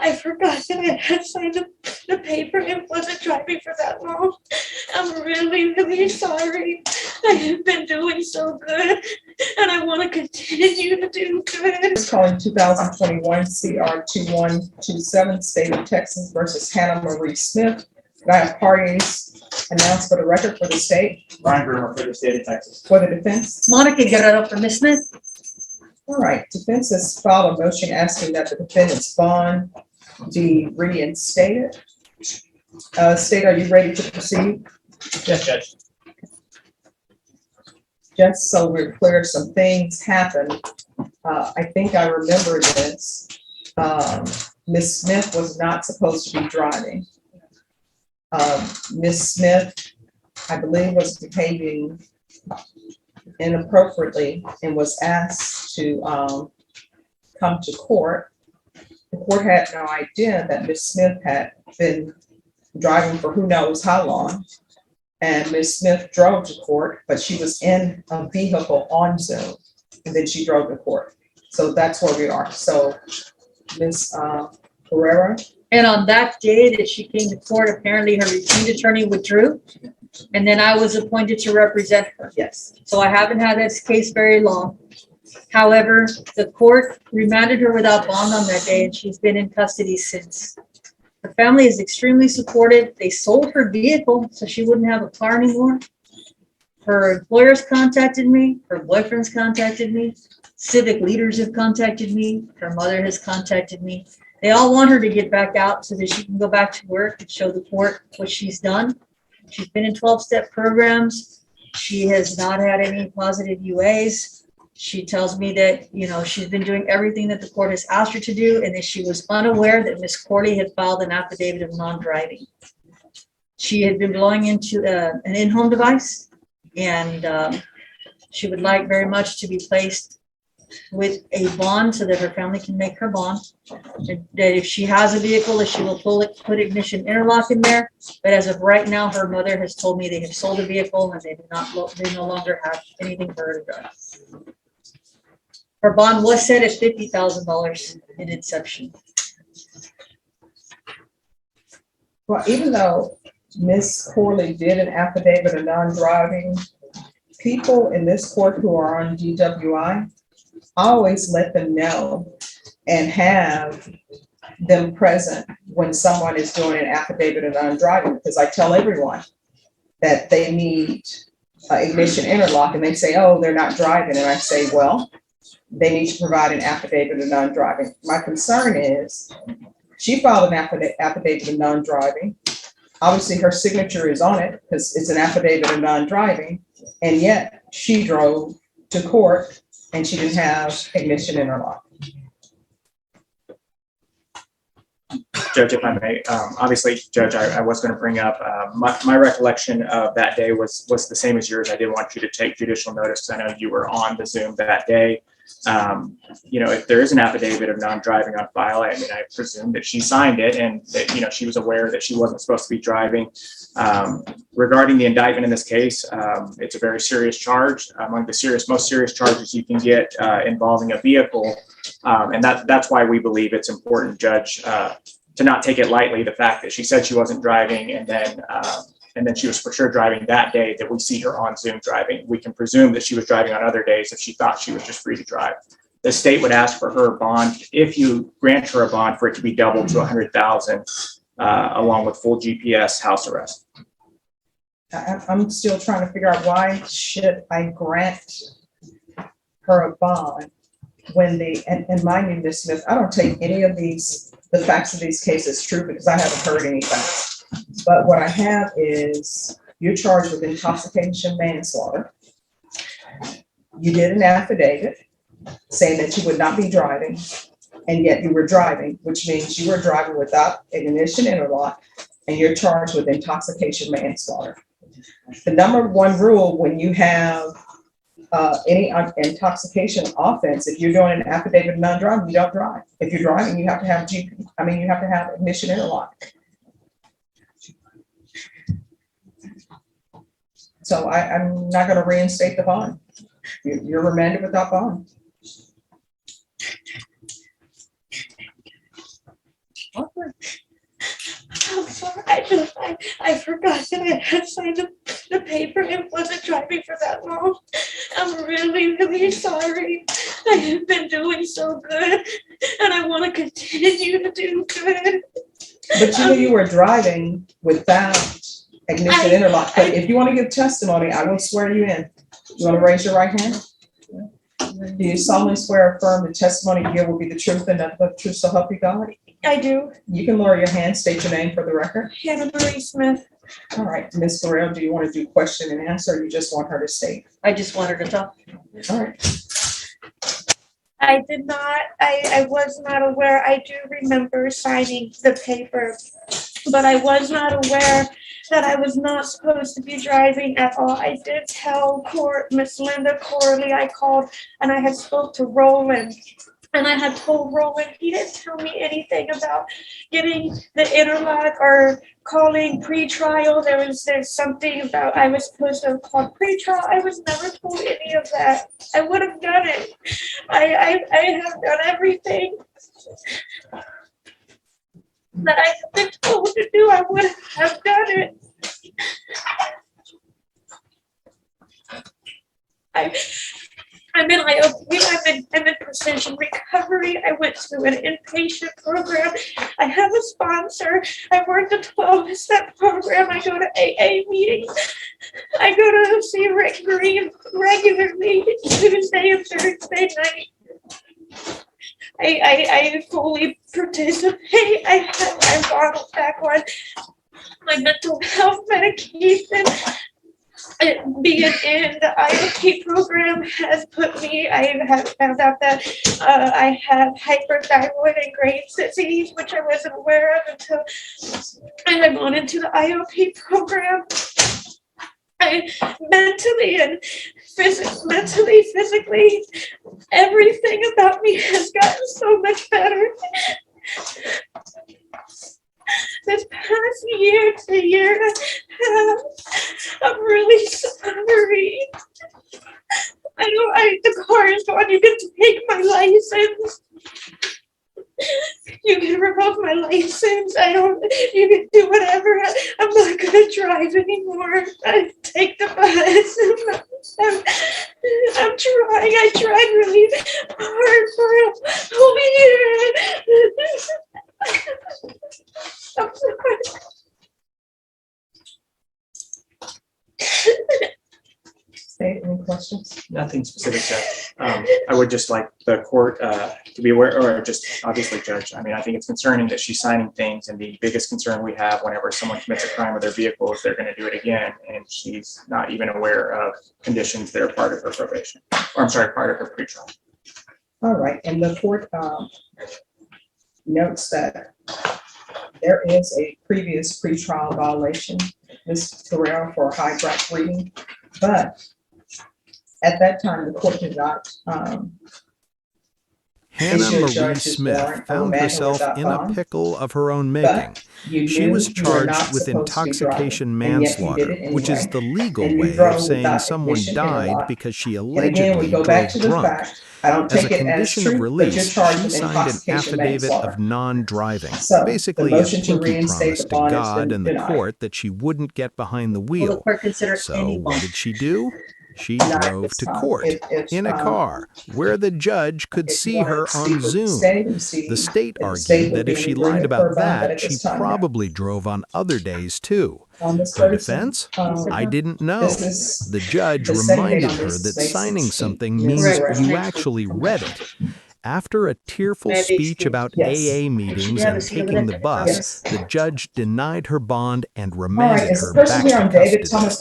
I forgot that I had signed the paper and wasn't driving for that long. I'm really, really sorry. I have been doing so good and I want to continue to do good. Calling 2021 CR 2127, State of Texas versus Hannah Marie Smith. I have parties announced for the record for the state. Brian Brewer for the state of Texas. For the defense. Monica Guerrero for Ms. Smith. All right, defense has filed a motion asking that the defendant's bond be reinstated. State, are you ready to proceed? Yes, Judge. Just so we're clear, some things happened. I think I remember this. Ms. Smith was not supposed to be driving. Ms. Smith, I believe, was behaving inappropriately and was asked to come to court. The court had no idea that Ms. Smith had been driving for who knows how long. And Ms. Smith drove to court, but she was in a vehicle on Zoom, and then she drove to court. So that's where we are. So Ms. Herrera. And on that day that she came to court, apparently her retained attorney withdrew. And then I was appointed to represent her. Yes. So I haven't had this case very long. However, the court remanded her without bond on that day and she's been in custody since. The family is extremely supportive. They sold her vehicle so she wouldn't have a car anymore. Her employers contacted me, her boyfriend's contacted me, civic leaders have contacted me, her mother has contacted me. They all want her to get back out so that she can go back to work and show the court what she's done. She's been in 12-step programs. She has not had any positive UAs. She tells me that, you know, she's been doing everything that the court has asked her to do and that she was unaware that Ms. Corley had filed an affidavit of non-driving. She had been blowing into an in-home device and she would like very much to be placed with a bond so that her family can make her bond. That if she has a vehicle, that she will put ignition interlock in there. But as of right now, her mother has told me they have sold the vehicle and they no longer have anything for her to drive. Her bond was set at $50,000 in inception. Well, even though Ms. Corley did an affidavit of non-driving, people in this court who are on DWI, I always let them know and have them present when someone is doing an affidavit of non-driving, because I tell everyone that they need ignition interlock and they say, oh, they're not driving. And I say, well, they need to provide an affidavit of non-driving. My concern is she filed an affidavit of non-driving. Obviously her signature is on it because it's an affidavit of non-driving, and yet she drove to court and she didn't have ignition interlock. Judge, if I may, obviously, Judge, I was going to bring up my recollection of that day was the same as yours. I did want you to take judicial notice because I know you were on the Zoom that day. You know, if there is an affidavit of non-driving on file, I mean, I presume that she signed it and that, you know, she was aware that she wasn't supposed to be driving. Regarding the indictment in this case, it's a very serious charge, among the most serious charges you can get involving a vehicle. And that's why we believe it's important, Judge, to not take it lightly, the fact that she said she wasn't driving and then she was for sure driving that day that we see her on Zoom driving. We can presume that she was driving on other days if she thought she was just free to drive. The state would ask for her bond, if you grant her a bond, for it to be doubled to $100,000 along with full GPS house arrest. I'm still trying to figure out why should I grant her a bond when and mind you, Ms. Smith, I don't take any of the facts of these cases true because I haven't heard any facts. But what I have is you're charged with intoxication manslaughter. You did an affidavit saying that you would not be driving, and yet you were driving, which means you were driving without ignition interlock, and you're charged with intoxication manslaughter. The number one rule when you have any intoxication offense, if you're doing an affidavit of non-driving, you don't drive. If you're driving, you have to have you have to have ignition interlock. So I'm not going to reinstate the bond. You're remanded without bond. I'm sorry, I forgot that I had signed the paper and wasn't driving for that long. I'm really, really sorry. I have been doing so good and I want to continue to do good. But you knew you were driving without ignition interlock, but if you want to give testimony, I will swear you in. You want to raise your right hand? Do you solemnly swear or affirm the testimony you give will be the truth and nothing but the truth, so help you God? I do. You can lower your hand, state your name for the record. Hannah Marie Smith. All right, Ms. Farrell, do you want to do question and answer, or you just want her to state? I just want her to talk. All right. I did not, I was not aware. I do remember signing the paper, but I was not aware that I was not supposed to be driving at all. I did tell Miss Linda Corley, I called and I had spoke to Roland. And I had told Roland, he didn't tell me anything about getting the interlock or calling pre-trial. There's something about I was supposed to have called pre-trial. I was never told any of that. I would have done it. I have done everything that I have been told to do. I would have done it. I'm in IOP, I'm in precision recovery. I went to an inpatient program. I have a sponsor. I worked a 12-step program. I go to AA meetings. I go to see Rick Green regularly Tuesday and Thursday night. I fully participate. I'm back on my mental health medication. Being in the IOP program has put me, I have found out that I have hyperthyroid and Graves' disease, which I wasn't aware of until I had gone into the IOP program. I mentally, physically, everything about me has gotten so much better. This past year to year and a half, I'm really sorry. I know the car is gone. You can take my license. You can revoke my license. You can do whatever. I'm not gonna drive anymore. I take the bus. I'm trying. I tried really hard for a whole year. I'm sorry. State, any questions? Nothing specific, Judge. I would just like the court to be aware, or just obviously, Judge. I mean, I think it's concerning that she's signing things, and the biggest concern we have whenever someone commits a crime with their vehicle is they're going to do it again, and she's not even aware of conditions that are part of her probation, or I'm sorry, part of her pretrial. All right, and the court notes that there is a previous pretrial violation, Ms. Terrell, for hijack reading, but at that time, the court did not Hannah issue a Marie charges Smith warrant for found man who herself was in a outbound, pickle of her own making. you She knew was you were not charged with supposed to be intoxication driving, and yet you did manslaughter, it which is anyway, the legal and you way drove of saying without someone ignition died interlock. because she And again, we allegedly go back drove to the drunk. fact, I don't As a take it as condition of true, but you're release, charged she with signed an intoxication affidavit manslaughter. of non-driving, So the basically a motion to pinky reinstate promise the to bond has God been and the denied. court that she wouldn't get behind the Will the wheel. court consider So any what bond? did she do? She Not at drove this to time. court in a car where the judge could If you see want her to on speak with the Zoom. state and see The state if the argued state would that be if she agreeing lied for a about bond, but that, at she this time, no. probably drove on other days too. Ms. Her Ferguson, defense? I didn't know. this is The judge the setting date reminded on her this that May signing 16th. something Ms. means Correct. you Next actually week. read it. After a tearful May I be speech excused? about Yes. AA And meetings should you have a and seat over taking there? the bus, Yes. the judge denied her bond and All right, remanded is her the person back here to on David custody. Thomas Roberts?